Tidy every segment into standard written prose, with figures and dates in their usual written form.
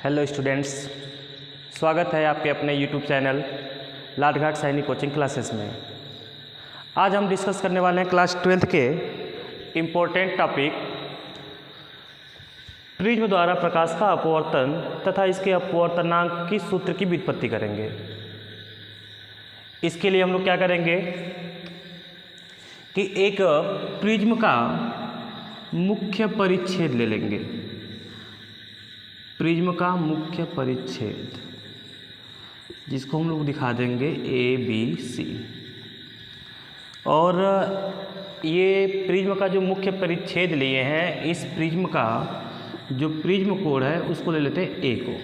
Hello students, स्वागत है आपके अपने यूट्यूब चैनल लाटघाट सैनिक कोचिंग क्लासेस में। आज हम डिस्कस करने वाले हैं क्लास 12th के इम्पोर्टेंट टॉपिक प्रिज्म द्वारा प्रकाश का अपवर्तन तथा इसके अपवर्तनांक की सूत्र की व्युत्पत्ति करेंगे। इसके लिए हम लोग क्या करेंगे कि एक प्रिज्म का मुख्य परिच्छेद ले लेंगे। प्रिज्म का मुख्य परिच्छेद जिसको हम लोग दिखा देंगे ABC, और ये प्रिज्म का जो मुख्य परिच्छेद लिए हैं, इस प्रिज्म का जो प्रिज्म कोण है उसको ले लेते हैं A को।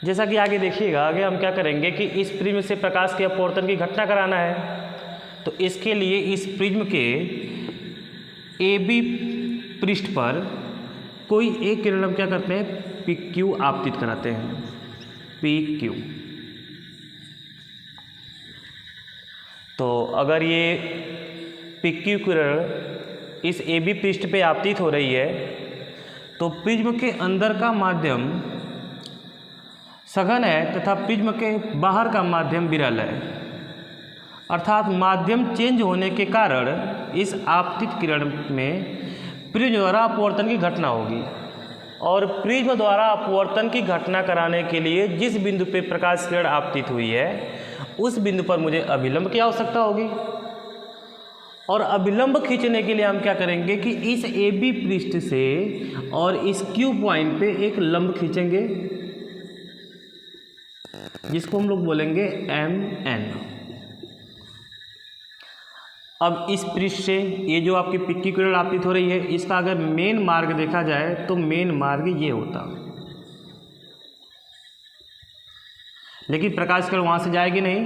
जैसा कि आगे देखिएगा, आगे हम क्या करेंगे कि इस प्रिज्म से प्रकाश के अपवर्तन की घटना कराना है। तो इसके लिए इस प्रिज्म के AB पृष्ठ पर कोई एक किरण हम क्या करते हैं, PQ आपतित कराते हैं, PQ। तो अगर ये PQ किरण इस AB पृष्ठ पे आपतित हो रही है तो प्रिज्म के अंदर का माध्यम सघन है तथा प्रिज्म के बाहर का माध्यम विरल है, अर्थात माध्यम चेंज होने के कारण इस आपतित किरण में प्रिज्म द्वारा अपवर्तन की घटना होगी। और प्रिज्म द्वारा अपवर्तन की घटना कराने के लिए जिस बिंदु पे प्रकाश किरण आपतित हुई है उस बिंदु पर मुझे अभिलंब की आवश्यकता होगी। और अभिलंब खींचने के लिए हम क्या करेंगे कि इस AB पृष्ठ से और इस Q पॉइंट पे एक लंब खींचेंगे जिसको हम लोग बोलेंगे MN। अब इस पृष्ठ से ये जो आपकी PQ किरण आपतित हो रही है, इसका अगर मेन मार्ग देखा जाए तो मेन मार्ग ये होता, लेकिन प्रकाश किरण वहाँ से जाएगी नहीं।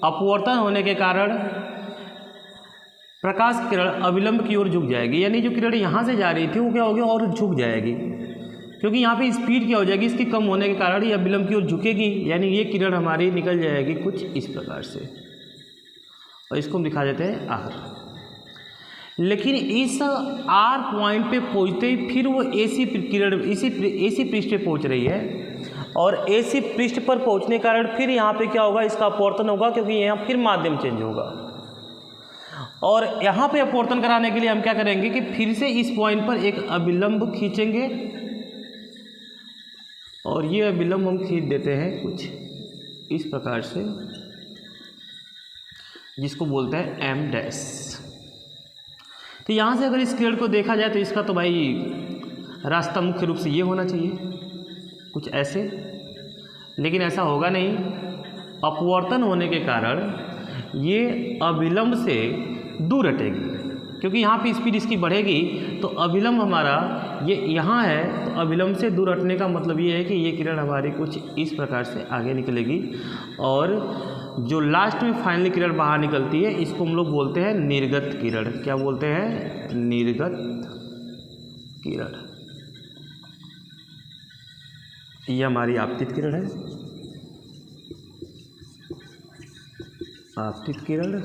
अपवर्तन होने के कारण प्रकाश किरण अविलंब की ओर झुक जाएगी, यानी जो किरण यहाँ से जा रही थी वो क्या होगी, और झुक जाएगी, क्योंकि यहाँ पे स्पीड क्या हो जाएगी, इसकी कम होने के कारण ये अविलंब की ओर झुकेगी, यानी ये किरण हमारी निकल जाएगी कुछ इस प्रकार से, और इसको हम दिखा देते हैं R। लेकिन इस R पॉइंट पे पहुँचते ही फिर वो AC किरण AC पृष्ठ पे पहुँच रही है, और AC पृष्ठ पर पहुँचने के कारण फिर यहाँ पे क्या होगा, इसका अपवर्तन होगा, क्योंकि यहाँ फिर माध्यम चेंज होगा। और यहाँ पे अपवर्तन कराने के लिए हम क्या करेंगे कि फिर से इस पॉइंट पर एक अभिलंब खींचेंगे, और ये अभिलंब हम खींच देते हैं कुछ इस प्रकार से, जिसको बोलते हैं M डैश। तो यहाँ से अगर इस किरण को देखा जाए तो इसका तो भाई रास्ता मुख्य रूप से ये होना चाहिए, कुछ ऐसे, लेकिन ऐसा होगा नहीं। अपवर्तन होने के कारण ये अभिलंब से दूर हटेगी, क्योंकि यहाँ पे स्पीड इसकी बढ़ेगी, तो अभिलंब हमारा ये यहाँ है, तो अभिलंब से दूर हटने का मतलब ये है कि ये किरण हमारी कुछ इस प्रकार से आगे निकलेगी, और जो लास्ट में फाइनली किरण बाहर निकलती है इसको हम लोग बोलते हैं निर्गत किरण। क्या बोलते हैं, निर्गत किरण। ये हमारी आपतित किरण है, आपतित किरण,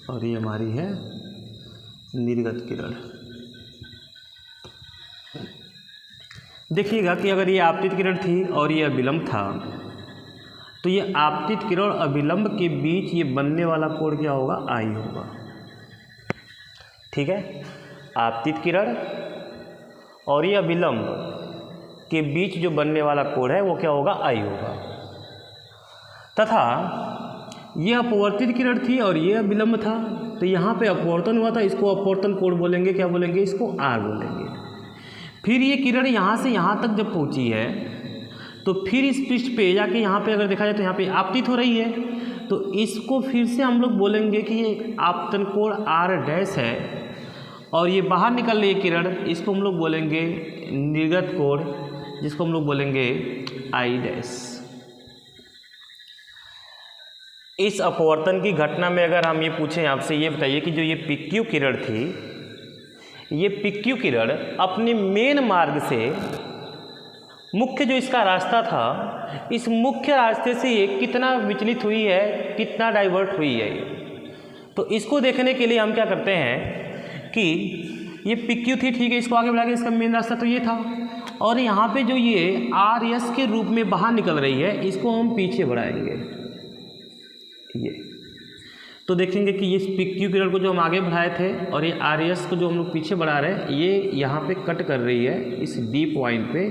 और ये हमारी है निर्गत किरण। देखिएगा कि अगर ये आपतित किरण थी और ये अभिलंब था, तो ये आपतित किरण और अभिलंब के बीच ये बनने वाला कोण क्या होगा, I होगा। ठीक है, आपतित किरण और ये अभिलंब के बीच जो बनने वाला कोण है वो क्या होगा, I होगा। तथा ये अपवर्तित किरण थी और ये अभिलंब था, तो यहाँ पे अपवर्तन हुआ था, इसको अपवर्तन कोण बोलेंगे, क्या बोलेंगे, इसको R बोलेंगे। फिर ये किरण यहाँ से यहाँ तक जब पहुँची है तो फिर इस पृष्ठ पे जाके यहाँ पे अगर देखा जाए तो यहाँ पे आपतित हो रही है, तो इसको फिर से हम लोग बोलेंगे कि ये आपतन कोण R डैश है, और ये बाहर निकल रही है किरण, इसको हम लोग बोलेंगे निर्गत कोण, जिसको हम लोग बोलेंगे I डैश। इस अपवर्तन की घटना में अगर हम ये पूछें आपसे, ये बताइए कि जो ये PQ किरण थी, ये PQ किरण अपने मेन मार्ग से मुख्य जो इसका रास्ता था, इस मुख्य रास्ते से ये कितना विचलित हुई है, कितना डाइवर्ट हुई है। तो इसको देखने के लिए हम क्या करते हैं कि ये PQ थी, ठीक है, इसको आगे बढ़ा के इसका मेन रास्ता तो ये था, और यहाँ पे जो ये आर एस के रूप में बाहर निकल रही है, इसको हम पीछे बढ़ाएंगे। ये तो देखेंगे कि ये PQ किरण को जो हम आगे बढ़ाए थे और ये आर एस को जो हम लोग पीछे बढ़ा रहे हैं, ये यहाँ पे कट कर रही है इस डी पॉइंट पे,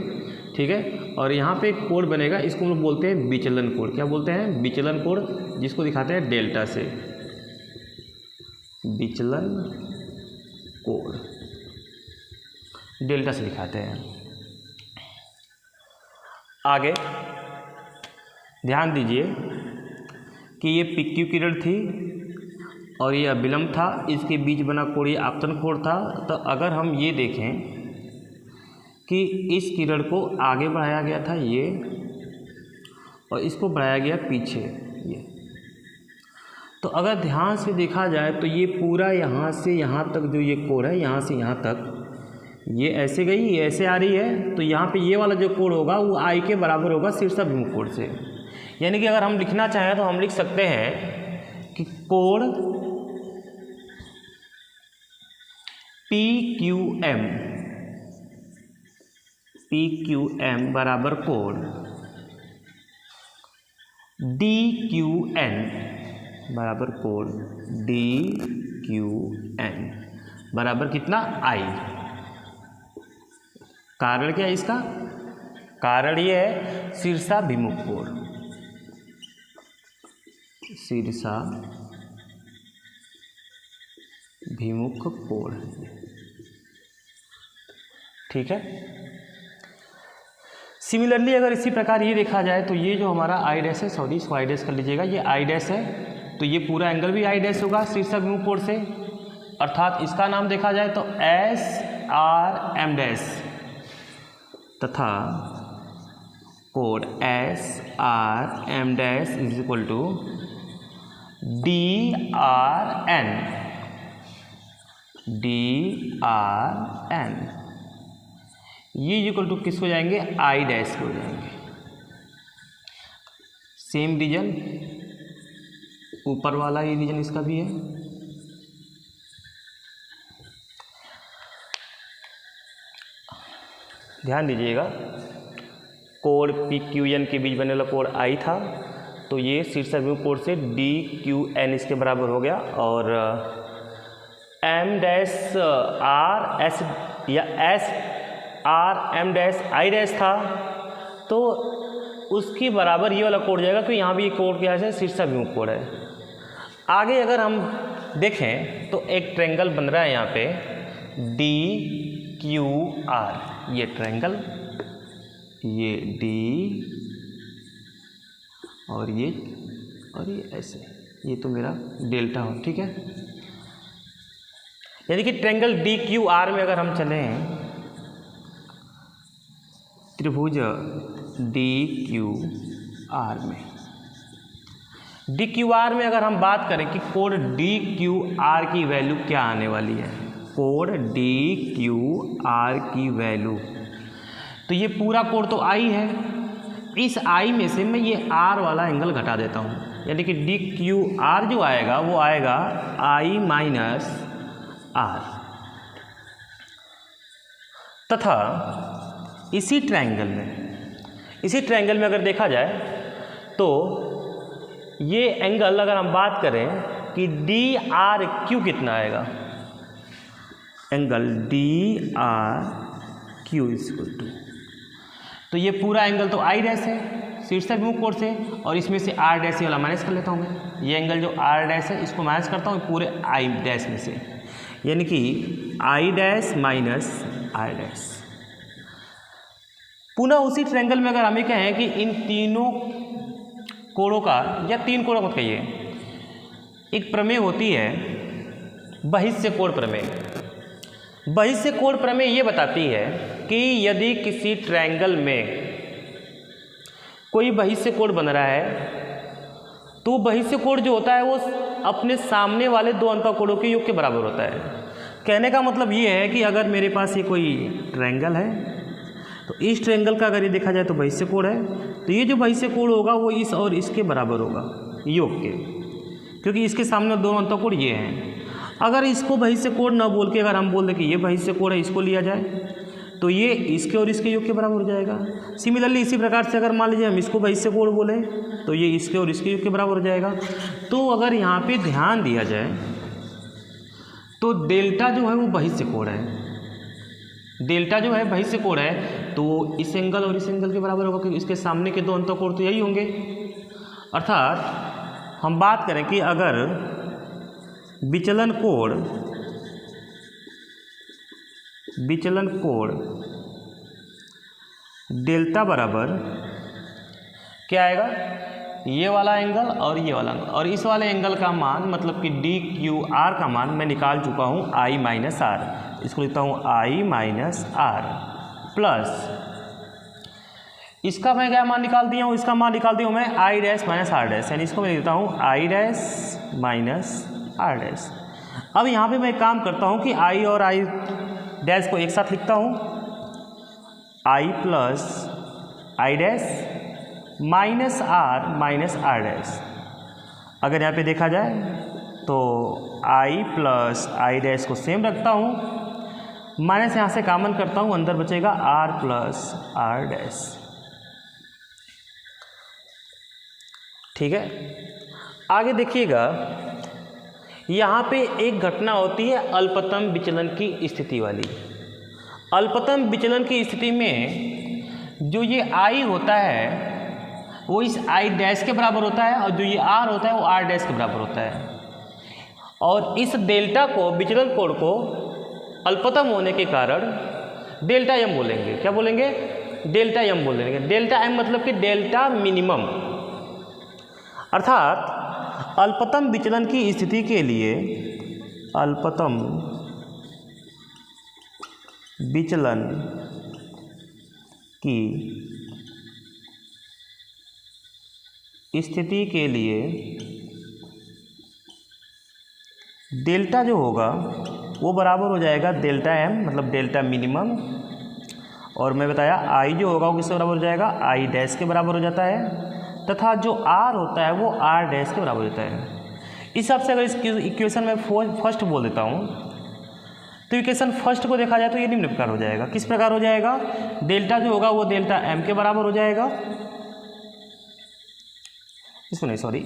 ठीक है। और यहाँ पे एक कोण बनेगा, इसको हम लोग बोलते हैं विचलन कोण। क्या बोलते हैं? विचलन कोण, जिसको दिखाते हैं डेल्टा से, विचलन कोण डेल्टा से दिखाते हैं। आगे ध्यान दीजिए कि ये PQ किरण थी और ये अभिलंब था, इसके बीच बना कोण ये आपतन कोण था। तो अगर हम ये देखें कि इस किरण को आगे बढ़ाया गया था ये, और इसको बढ़ाया गया पीछे ये, तो अगर ध्यान से देखा जाए तो ये पूरा यहाँ से यहाँ तक जो ये कोण है, यहाँ से यहाँ तक ये ऐसे गई, ये ऐसे आ रही है, तो यहाँ पे ये वाला जो कोण होगा वो आई के बराबर होगा शीर्षाभिमुख कोण से। यानी कि अगर हम लिखना चाहें तो हम लिख सकते हैं कि कोण PQM बराबर कोण DQN बराबर कोण DQN बराबर कितना? I। कारण क्या है इसका? कारण ये है शीर्षाभिमुख कोण, शीर्षाभिमुख कोण, ठीक है। सिमिलरली अगर इसी प्रकार ये देखा जाए तो ये जो हमारा आई डैश है, सॉरी इसको आई डैश कर लीजिएगा, ये आई डैश है, तो ये पूरा एंगल भी आई डैश होगा शीर्षाभिमुख कोण से, अर्थात इसका नाम देखा जाए तो SRM डैश, तथा कोण SRM dash is equal to DRN, ये इक्वल टू किस हो जाएंगे? आई डैश हो जाएंगे। सेम रीजन ऊपर वाला ये रीजन इसका भी है। ध्यान दीजिएगा, कोण PQN के बीच बने वाला कोण आई था, तो ये शीर्षाभिमुख कोण से DQN इसके बराबर हो गया, और M डैश R S या SRM डैश आई डैश था, तो उसकी बराबर ये वाला कोण जाएगा, क्योंकि यहाँ भी ये कोण क्या है? शीर्षाभिमुख कोण है। आगे अगर हम देखें तो एक ट्रायंगल बन रहा है यहाँ पे DQR, ये ट्रायंगल, ये D और ये ऐसे, ये तो मेरा डेल्टा हो, ठीक है। यानी कि ट्रायंगल DQR में अगर हम चलें, त्रिभुज DQR में अगर हम बात करें कि कोण DQR की वैल्यू क्या आने वाली है, कोण DQR की वैल्यू, तो ये पूरा कोण तो I है, इस I में से मैं ये R वाला एंगल घटा देता हूँ, यानी कि DQR जो आएगा वो आएगा I माइनस R, तथा इसी ट्रायंगल में अगर देखा जाए तो ये एंगल अगर हम बात करें कि DRQ कितना आएगा, angle DRQ is equal to, तो ये पूरा एंगल तो आई डैश है शीर्षाभिमुख कोण से, और इसमें से R डैश वाला माइनस कर लेता हूँ मैं, ये एंगल जो R डैश है इसको माइनस करता हूँ पूरे I डैश में से, यानी कि I dash minus I dash. पुनः उसी ट्रायंगल में अगर हमें कहें कि इन तीनों कोणों का, या तीन कोणों को कहिए, एक प्रमेय होती है बहिष्य कोण प्रमेय। बहिष्य कोण प्रमेय ये बताती है कि यदि किसी ट्रायंगल में कोई बहिष्य कोण बन रहा है, तो बहिष्य कोण जो होता है वो अपने सामने वाले दो अंतःकोणों के योग के बराबर होता है। कहने का मतलब ये है कि अगर मेरे पास ये कोई ट्रायंगल है, तो इस ट्रायंगल का अगर ये देखा जाए तो बहिष्य कोण है, तो ये जो बहिष्य कोण होगा वो इस और इसके बराबर होगा योग के, क्योंकि इसके सामने दोनों अंतःकोण ये हैं। अगर इसको बहिष्य कोण न बोल के अगर हम बोल दें कि ये बहिष्य कोण है, इसको लिया जाए, तो ये इसके और इसके योग के बराबर हो जाएगा। सिमिलरली इसी प्रकार से अगर मान लीजिए हम इसको बहिष्य कोण बोले तो ये इसके और इसके योग के बराबर हो जाएगा। तो अगर यहाँ पे ध्यान दिया जाए तो डेल्टा जो है वो बहिष्य कोण है, डेल्टा जो है बहिष्य कोण है, तो इस एंगल और इस एंगल के बराबर होगा क्योंकि इसके सामने के दो अंतःकोण तो यही होंगे। अर्थात हम बात करें कि अगर विचलन कोण डेल्टा बराबर क्या आएगा, ये वाला एंगल और ये वाला एंगल, और इस वाले एंगल का मान मतलब कि डी क्यू आर का मान मैं निकाल चुका हूँ आई माइनस आर, इसको लिखता हूँ आई माइनस आर प्लस इसका मैं क्या मान निकाल दिया हूँ, इसका मान निकाल दिया हूँ मैं I dash minus R dash, यानी इसको मैं लिखता हूँ I dash minus R dash. अब यहाँ पे मैं एक काम करता हूँ कि आई और आई डैश को एक साथ लिखता हूँ, I plus I dash minus R dash. अगर यहाँ पे देखा जाए तो आई प्लस आई डैश को सेम रखता हूँ, माइनस यहाँ से कॉमन करता हूँ, अंदर बचेगा आर प्लस आर डैश। ठीक है, आगे देखिएगा यहाँ पे एक घटना होती है अल्पतम विचलन की स्थिति वाली। अल्पतम विचलन की स्थिति में जो ये आई होता है वो इस आई डैश के बराबर होता है और जो ये आर होता है वो आर डैश के बराबर होता है, और इस डेल्टा को विचलन कोण को अल्पतम होने के कारण डेल्टा एम बोलेंगे। क्या बोलेंगे, डेल्टा एम बोलेंगे। डेल्टा एम मतलब कि डेल्टा मिनिमम, अर्थात अल्पतम विचलन की स्थिति के लिए अल्पतम विचलन की स्थिति के लिए डेल्टा जो होगा वो बराबर हो जाएगा डेल्टा एम मतलब डेल्टा मिनिमम, और मैं बताया आई जो होगा वो किससे बराबर हो जाएगा, आई डैश के बराबर हो जाता है, तथा जो आर होता है वो आर डैश के बराबर होता है। इस हिसाब से अगर इस इक्वेशन में फर्स्ट बोल देता हूँ तो इक्वेशन फर्स्ट को देखा जाए तो ये निम्न प्रकार हो जाएगा। किस प्रकार हो जाएगा, डेल्टा जो होगा वो डेल्टा एम के बराबर हो जाएगा, इसको नहीं सॉरी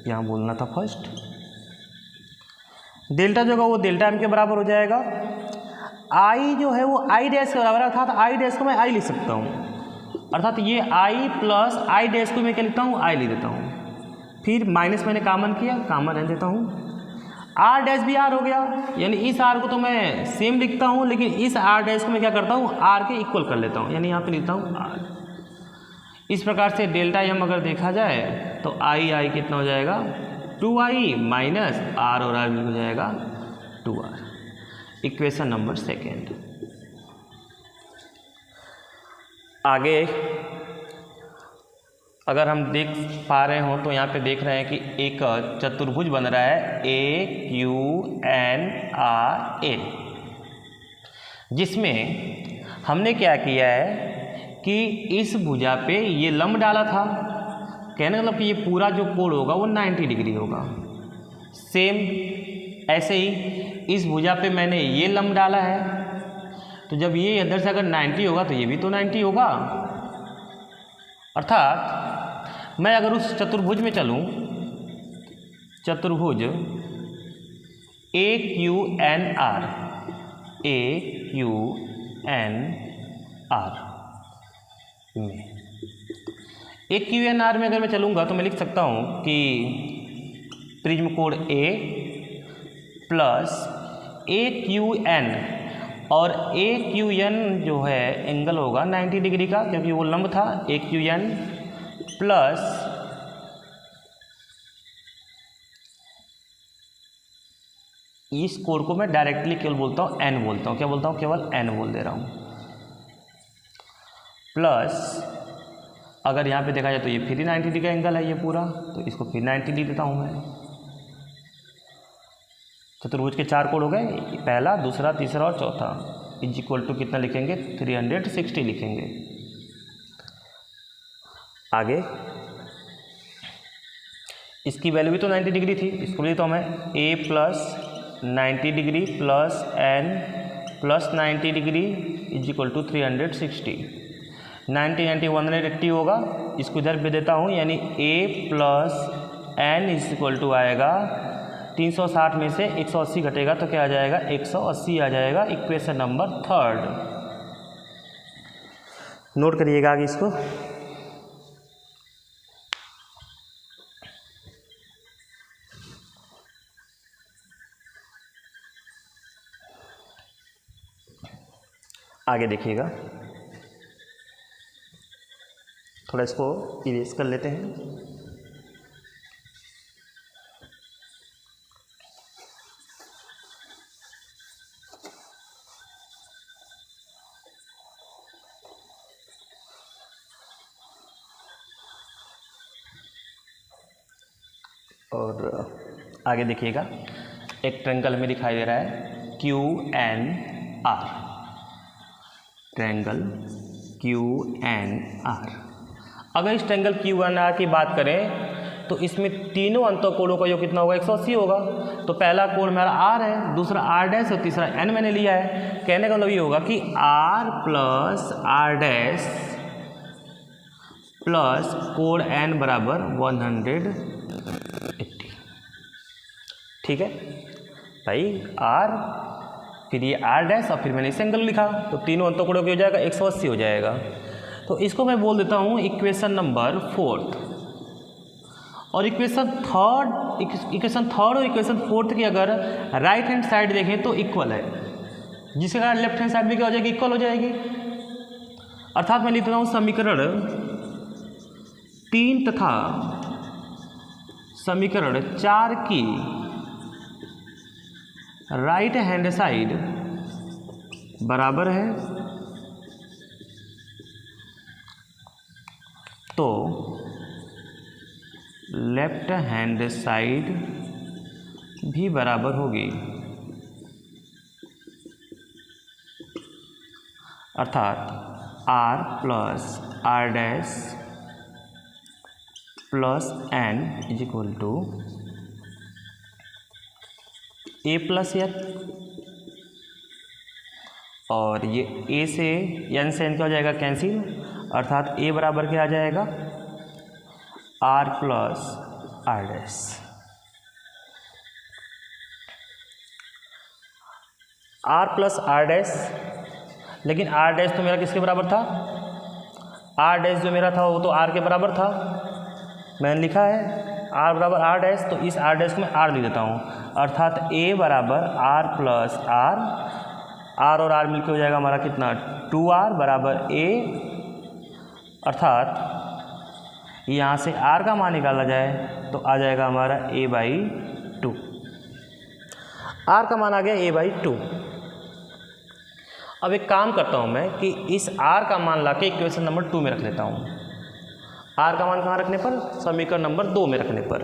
यहाँ बोलना था फर्स्ट, डेल्टा जो होगा वो डेल्टा एम के बराबर हो जाएगा। आई जो है वो आई डैश के बराबर है, अर्थात आई डैश को मैं आई लिख सकता हूँ, अर्थात ये आई प्लस आई डैश को मैं क्या लिखता हूँ, आई लिख देता हूँ। फिर माइनस मैंने कॉमन किया, कॉमन रहने देता हूँ, आर डैश भी आर हो गया, यानी इस आर को तो मैं सेम लिखता हूँ लेकिन इस आर डैश को मैं क्या करता हूँ, आर के इक्वल कर लेता हूँ, यानी यहाँ पे लिखता हूँ आर। इस प्रकार से डेल्टा एम अगर देखा जाए तो आई आई कितना हो जाएगा, 2i माइनस आर और आर हो जाएगा 2r। Equation number second. आगे अगर हम देख पा रहे हो तो यहाँ पे देख रहे हैं कि एक चतुर्भुज बन रहा है AQNRA, जिसमें हमने क्या किया है कि इस भुजा पे ये लंब डाला था, कहने का मतलब कि ये पूरा जो कोण होगा वो 90 डिग्री होगा। सेम ऐसे ही इस भुजा पे मैंने ये लंब डाला है, तो जब ये इधर से अगर 90 होगा तो ये भी तो 90 होगा। अर्थात मैं अगर उस चतुर्भुज में चलूँ, चतुर्भुज AQNR में AQNR में अगर मैं चलूँगा तो मैं लिख सकता हूँ कि प्रिज्म कोण A प्लस AQN, और AQN जो है एंगल होगा 90 डिग्री का क्योंकि वो लंब था, AQN प्लस इस कोण को मैं डायरेक्टली केवल बोलता हूँ N बोलता हूँ, क्या बोलता हूँ, केवल N बोल दे रहा हूँ, प्लस अगर यहाँ पे देखा जाए तो ये फिर 90 डिग्री का एंगल है ये पूरा, तो इसको फिर 90 लिख देता हूँ मैं। चतुर्भुज के 4 कोण हो गए, पहला, दूसरा, तीसरा और चौथा, इज इक्वल टू कितना लिखेंगे, 360 लिखेंगे। आगे इसकी वैल्यू भी तो 90 डिग्री थी, इसको लिए तो मैं A plus 90 degree plus N plus 90 degree is equal to 360। 90 90 180 होगा, इसको इधर पे देता हूँ, यानी a plus N is equal to आएगा 360 में से 180 घटेगा तो क्या आ जाएगा 180 आ जाएगा। इक्वेशन नंबर 3 नोट करिएगा आगे इसको। आगे देखिएगा, थोड़ा इसको इरेज कर लेते हैं। और आगे देखिएगा, एक ट्रायंगल में दिखाई दे रहा है Q N R, triangle Q N R. अगर इस ट्रायंगल क्यू एन आर की बात करें तो इसमें तीनों अंतःकोणों का योग कितना होगा 180 होगा। तो पहला कोण मेरा आर है, दूसरा आर डैश और तीसरा एन मैंने लिया है। कहने का मतलब ये होगा कि R plus R dash plus कोण एन बराबर 180। ठीक है भाई, आर फिर ये आर डैश और फिर मैंने इस एंगल लिखा, तो तीनों अंतःकोणों की हो जाएगा 180 हो जाएगा। तो इसको मैं बोल देता हूँ इक्वेशन नंबर 4। और इक्वेशन थर्ड और इक्वेशन 4 की अगर राइट हैंड साइड देखें तो इक्वल है, जिसके कारण लेफ्ट हैंड साइड भी क्या हो जाएगी इक्वल हो जाएगी। अर्थात मैं लिख रहा हूँ समीकरण 3 तथा समीकरण 4 की राइट हैंड साइड बराबर है, तो लेफ्ट हैंड साइड भी बराबर होगी। अर्थात R plus R dash plus N is equal to A plus N, और ये ए से एन से एन क्या हो जाएगा कैंसिल, अर्थात ए बराबर क्या आ जाएगा R plus R dash. R plus R dash, लेकिन आर डैश तो मेरा किसके बराबर था, आर डैश जो मेरा था वो तो आर के बराबर था। मैंने लिखा है आर बराबर आर डैश, तो इस आर डैश को मैं आर लिख देता हूँ। अर्थात ए बराबर आर प्लस आर, आर और आर मिलकर हो जाएगा हमारा कितना 2r बराबर ए। अर्थात यहाँ से r का मान निकाला जाए तो आ जाएगा हमारा a/2। r का मान आ गया a/2। अब एक काम करता हूँ मैं कि इस r का मान लाके इक्वेशन नंबर 2 में रख लेता हूँ। r का मान कहाँ रखने पर, समीकरण नंबर 2 में रखने पर।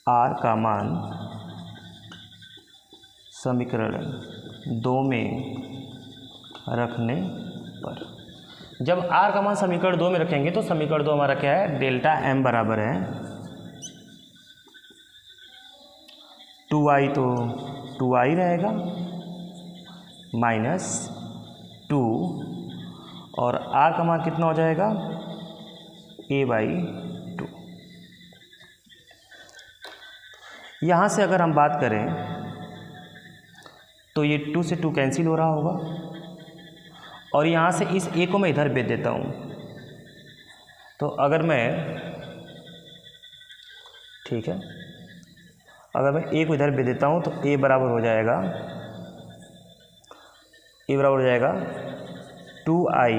r का मान समीकरण 2 में रखने पर, जब r का मान समीकरण 2 में रखेंगे तो समीकरण 2 हमारा क्या है, डेल्टा m बराबर है 2i, तो 2i रहेगा माइनस 2, और r का मान कितना हो जाएगा a/2। यहाँ से अगर हम बात करें तो ये 2 से 2 कैंसिल हो रहा होगा, और यहाँ से इस a को मैं इधर भेज देता हूँ। तो अगर मैं, ठीक है, अगर मैं a को इधर भेज देता हूँ तो a बराबर हो जाएगा 2i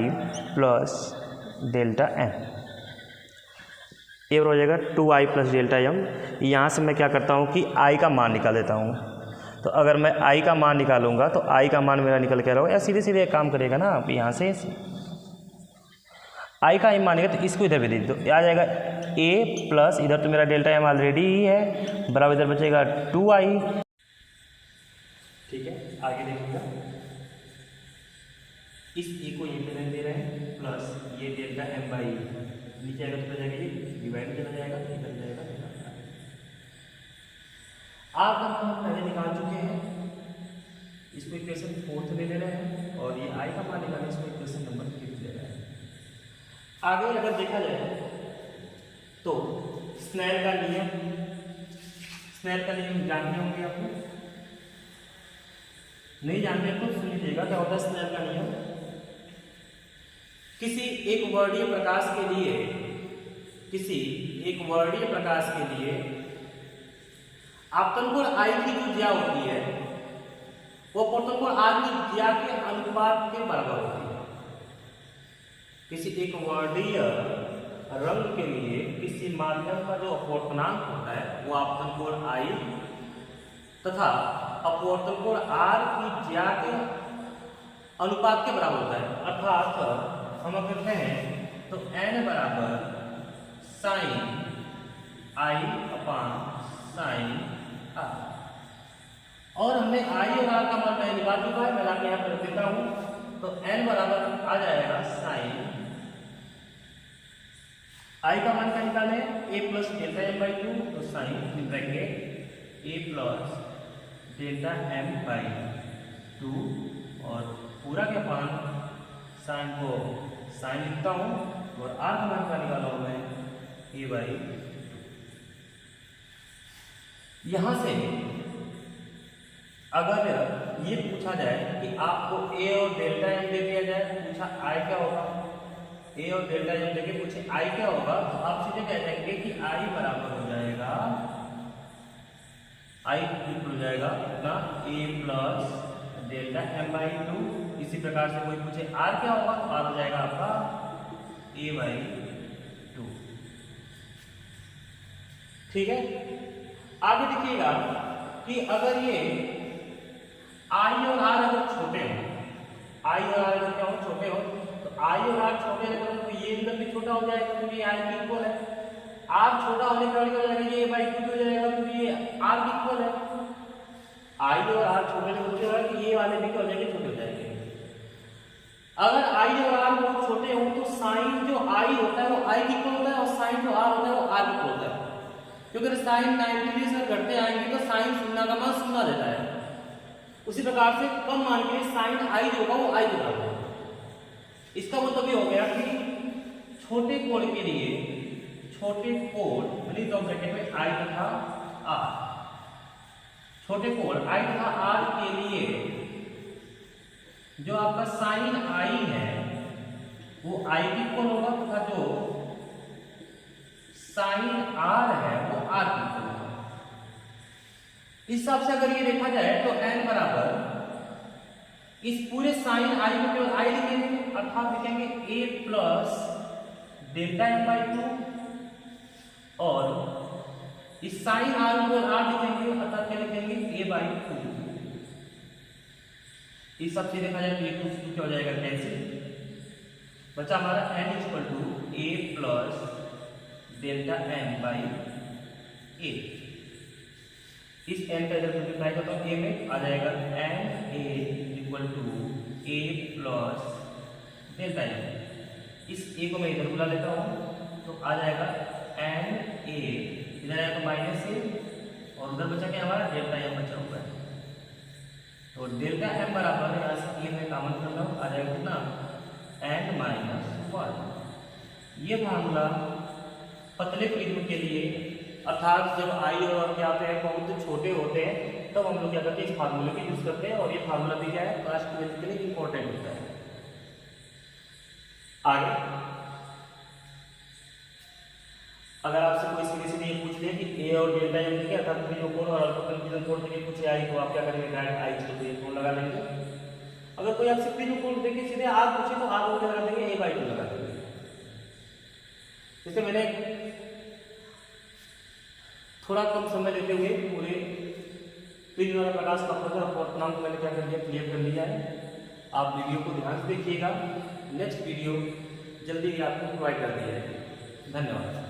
प्लस डेल्टा m। ए बराबर हो जाएगा 2i प्लस डेल्टा m। यहाँ से मैं क्या करता हूँ कि i का मान निकाल देता हूँ। तो अगर मैं i का मान निकालूंगा तो i का मान मेरा निकल के रहेगा, या सीधे सीधे एक काम करेगा ना आप, यहाँ से i का मान निकलेगा तो इसको इधर भी दे दो, आ जाएगा a प्लस, इधर तो मेरा डेल्टा m ऑलरेडी ही है, बराबर इधर बचेगा 2i। ठीक है, आगे देखिएगा, इस a को ये पे रख दे रहे हैं प्लस ये डेल्टा m/e, नीचे आएगा तो जाएगा, ये डिवाइड चला जाएगा, इधर जाएगा। आप हम पहले निकाल चुके हैं, इसको इक्वेशन 4 ले रहे हैं और ये आई का मान निकालने इसको इक्वेशन नंबर 5 ले रहे हैं। आगे अगर देखा जाए तो स्नेल का नियम जानते होंगे आप लोग, नहीं जानते तो सुन लीजिएगा क्या होता है स्नेल का नियम। किसी एक वर्णीय प्रकाश के लिए आपतन कोण आई की जो ज्या होती है वो अपवर्तन कोण आर की ज्या के अनुपात के बराबर होती है। किसी एक वर्णीय रंग के लिए किसी माध्यम का जो अपवर्तनांक होता है वो आपतन कोण आई तथा अपवर्तन कोण आर की ज्या के अनुपात के बराबर होता है। अर्थात हम अगर कहें तो n बराबर sine I upon sine R, और हमने आई और आर का मान पहले निकाल चुका है, मैं लाके यहाँ पर देता हूँ। तो n बराबर आ जाएगा साइन आई का मान क्या निकाले a plus delta M by 2, तो sine bracket a plus delta M by 2 और पूरा के पान साइन को साइन लिखता हूँ और आर का मान का निकाला हूँ मैं a बाई 2। यहाँ से अगर ये पूछा जाए कि आपको a और डेल्टा एम दे दिया जाए, पूछा i क्या होगा, a और डेल्टा एम देके पूछे i क्या होगा, तो आप सीधे कह जाएंगे कि i बराबर हो जाएगा, i इक्वल हो जाएगा अपना a plus delta M by 2। इसी प्रकार से कोई पूछे r क्या होगा, तो r हो जाएगा आपका a बाई 2। ठीक है, आगे देखिएगा कि अगर ये आई और आर अगर छोटे हो, आई और आर अगर क्या हो छोटे हो, तो आई और आर छोटे रहे तो ये इधर भी छोटा हो जाएगा क्योंकि ये आई की इक्वल है। आर छोटा होने के बाद क्या हो जाएगा, ये बाई 2 हो जाएगा क्योंकि ये आर की इक्वल है। आई और आर छोटे होते हो कि ये वाले भी क्या हो जाएंगे, छोटे हो जाएंगे। अगर आई और आर बहुत छोटे हो तो साइन जो आई होता है वो आई की इक्वल होता है और साइन जो आर होता है वो आर की इक्वल होता है, क्योंकि साइन 90 डिग्री से घटते आएंगे तो साइन शून्य का मान शून्य देता है। उसी प्रकार से कम मान के साइन आई जो होगा वो आई देता है। इसका मतलब ये हो गया कि छोटे कोण के लिए, छोटे कोण यानी दो ब्रैकेट में आई तथा आर, छोटे कोण आई तथा आर के लिए जो आपका साइन आई है वो आई की इक्वल होगा तथा जो साइन आर है वो आर की इक्वल होगा। इस हिसाब से अगर ये देखा जाए तो n बराबर इस पूरे साइन आई को केवल आई लिखेंगे, अर्थात लिखेंगे a plus delta M by 2 और इस साइन आर को आर लिखेंगे, अर्थात क्या लिखेंगे a बाई 2। इस सब से देखा जाए तो ये 2 क्या हो जाएगा, कैंसिल। बचा हमारा n equal to a plus delta M by 8। इस n का इधर मल्टीप्लाई करता हूँ a में, आ जाएगा n a equal to a plus delta M. इस a को मैं इधर बुला लेता हूँ तो आ जाएगा n a, इधर आएगा तो माइनस a और उधर बचा क्या हमारा डेल्टा एम बचा हुआ है। तो डेल्टा एम बराबर यहाँ से a में कॉमन कर लो, आ जाएगा कितना n माइनस 1। ये फार्मूला पतले प्रिज्म के लिए, अर्थात जब आई और क्या होते हैं बहुत छोटे होते हैं तब हम लोग क्या करते हैं इस फार्मूले का यूज करते हैं, और ये फार्मूला भी क्या है क्लास 12 के लिए इंपॉर्टेंट होता है। आगे अगर आपसे कोई सीधे ये पूछ ले कि ए और डेल्टा एम क्या अर्थात जो कोण और अल्फा कंफ्यूजन कोण के पूछे आई तो आप क्या करेंगे, डायरेक्ट आई तो ये कोण लगा लेंगे। अगर कोई आपसे प्रिज्म कोण देखे सीधे आर पूछे तो आर को लगा देंगे, a बाई 2 लगा देंगे। जैसे मैंने थोड़ा कम समय लेते हुए पूरे प्रिज्म वाला प्रकाश का अपवर्तनांक मैंने क्या कर लिया, क्लियर कर लिया है। आप वीडियो को ध्यान से देखिएगा, नेक्स्ट वीडियो जल्दी ही आपको प्रोवाइड कर दिया जाएगा। धन्यवाद।